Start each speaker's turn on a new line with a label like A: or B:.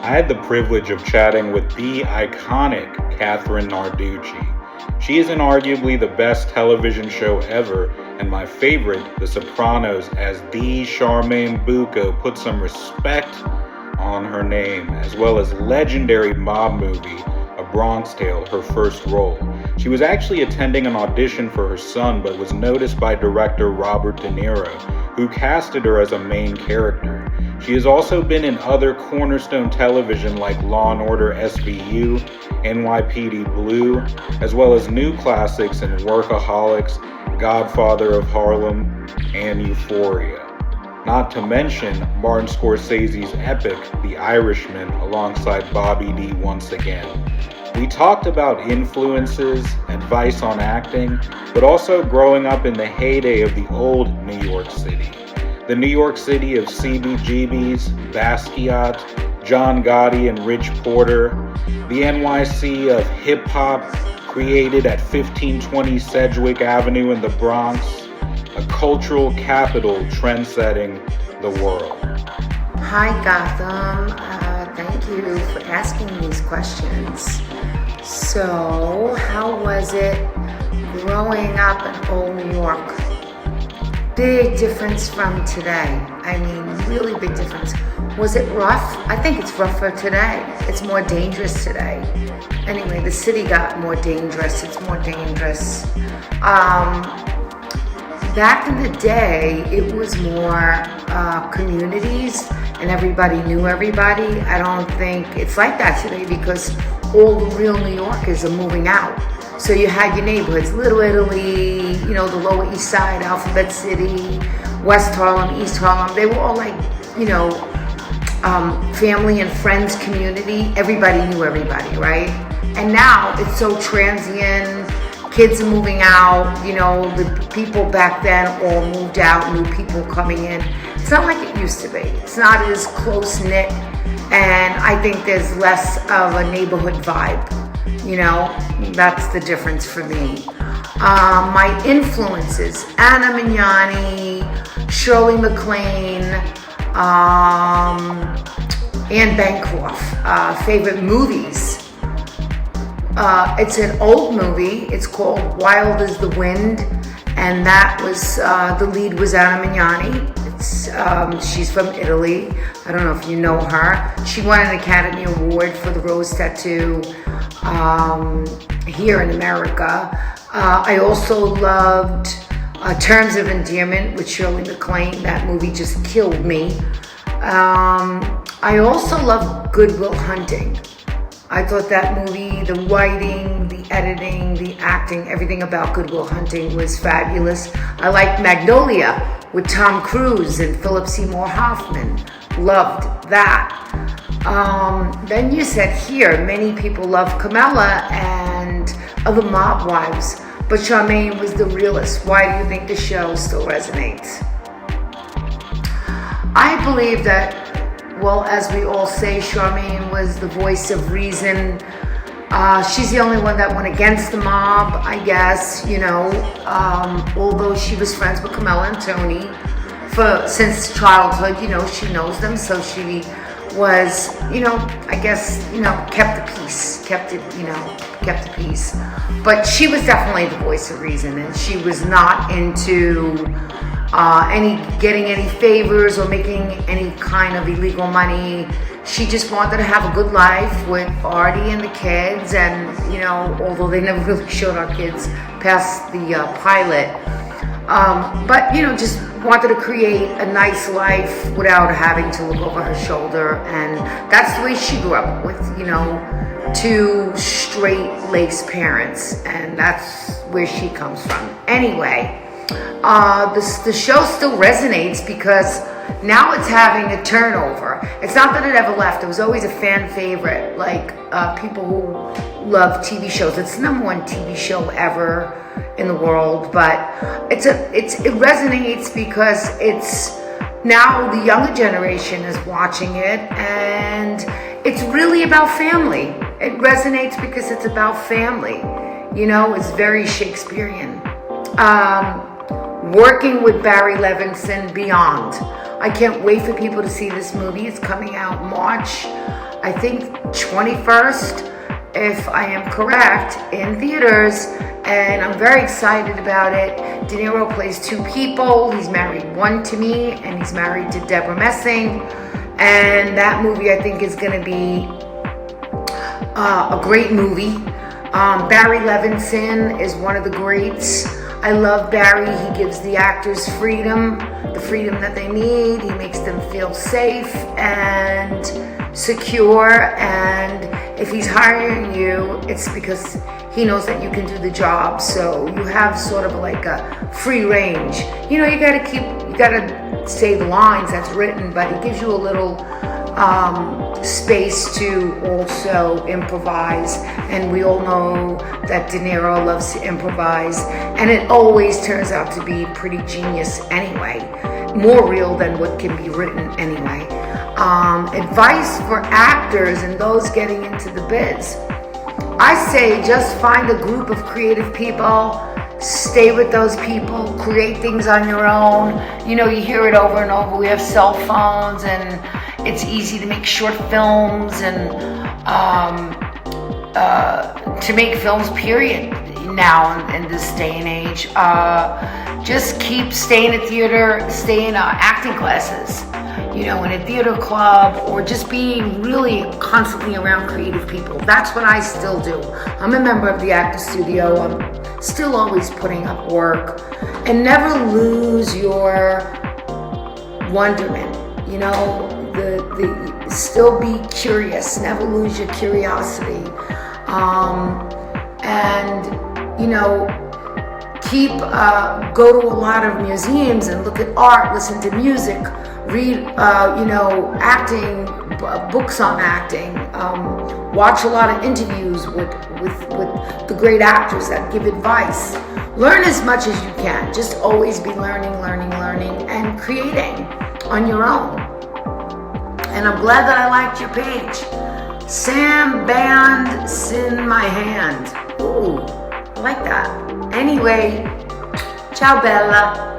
A: I had the privilege of chatting with the iconic Kathrine Narducci. She is inarguably the best television show ever, and my favorite, The Sopranos, as the Charmaine Bucco put some respect on her name, as well as legendary mob movie, A Bronx Tale, her first role. She was actually attending an audition for her son, but was noticed by director Robert De Niro, who casted her as a main character. She has also been in other cornerstone television like Law & Order SVU, NYPD Blue, as well as new classics in Workaholics, Godfather of Harlem, and Euphoria. Not to mention Martin Scorsese's epic, The Irishman, alongside Bobby D once again. We talked about influences, advice on acting, but also growing up in the heyday of the old New York City. The New York City of CBGB's, Basquiat, John Gotti and Rich Porter, the NYC of hip-hop created at 1520 Sedgwick Avenue in the Bronx, a cultural capital trend-setting the world.
B: Hi Gautham, thank you for asking these questions. So, how was it growing up in old New York? Big difference from today. I mean, really big difference. Was it rough? I think it's rougher today. It's more dangerous today. Anyway, the city got more dangerous. It's more dangerous. Back in the day, it was more communities and everybody knew everybody. I don't think it's like that today because all the real New Yorkers are moving out. So you had your neighborhoods, Little Italy, the Lower East Side, Alphabet City, West Harlem, East Harlem. They were all like, family and friends community. Everybody knew everybody, right? And now it's so transient. Kids are moving out. The people back then all moved out, new people coming in. It's not like it used to be. It's not as close-knit, and I think there's less of a neighborhood vibe. That's the difference for me. My influences, Anna Mignani, Shirley MacLaine, Anne Bancroft. Favorite movies. It's an old movie. It's called Wild as the Wind, and that was the lead was Anna Mignani. She's from Italy. I don't know if you know her. She won an Academy Award for the Rose Tattoo here in America. I also loved Terms of Endearment with Shirley MacLaine. That movie just killed me. I also love Good Will Hunting. I thought that movie, the writing, the editing, the acting, everything about Good Will Hunting was fabulous. I liked Magnolia with Tom Cruise and Philip Seymour Hoffman. Loved that. Then you said here, many people love Carmela and other mob wives, but Charmaine was the realest. Why do you think the show still resonates? I believe that, as we all say, Charmaine was the voice of reason. She's the only one that went against the mob, I guess, although she was friends with Carmela and Tony since childhood, she knows them, so she was, I guess, kept the peace, kept the peace. But she was definitely the voice of reason, and she was not into getting any favors or making any kind of illegal money. She just wanted to have a good life with Artie and the kids, and although they never really showed our kids past the pilot, but just wanted to create a nice life without having to look over her shoulder. And that's the way she grew up, with two straight-laced parents, and that's where she comes from. Anyway, the show still resonates because now it's having a turnover. It's not that it ever left. It was always a fan favorite, like people who love TV shows. It's the #1 TV show ever in the world, but it resonates because it's now the younger generation is watching it, and it's really about family. It resonates because it's about family. It's very Shakespearean. Working with Barry Levinson, Beyond. I can't wait for people to see this movie. It's coming out March. I think 21st, if I am correct, in theaters, and I'm very excited about it. De Niro plays two people. He's married one to me, and he's married to Deborah Messing. And that movie, I think, is going to be a great movie. Barry Levinson is one of the greats. I love Barry. He gives the actors freedom, the freedom that they need. He makes them feel safe and secure, and if he's hiring you, it's because he knows that you can do the job. So you have sort of like a free range. You know, you gotta say the lines that's written, but he gives you a little space to also improvise. And we all know that De Niro loves to improvise, and it always turns out to be pretty genius anyway, more real than what can be written anyway. Advice for actors and those getting into the biz. I say just find a group of creative people, stay with those people, create things on your own. You know, you hear it over and over. We have cell phones, and it's easy to make short films and to make films, period, now in this day and age. Just keep staying at theater, stay in acting classes, you know, in a theater club, or just being really constantly around creative people. That's what I still do. I'm a member of the Actor Studio. I'm still always putting up work. And never lose your wonderment, you know, still be curious, never lose your curiosity. And, you know, go to a lot of museums and look at art, listen to music, read, acting, books on acting, watch a lot of interviews with the great actors that give advice. Learn as much as you can. Just always be learning, and creating on your own. And I'm glad that I liked your page. Sam Band's in my hand. Ooh, I like that. Anyway, ciao Bella.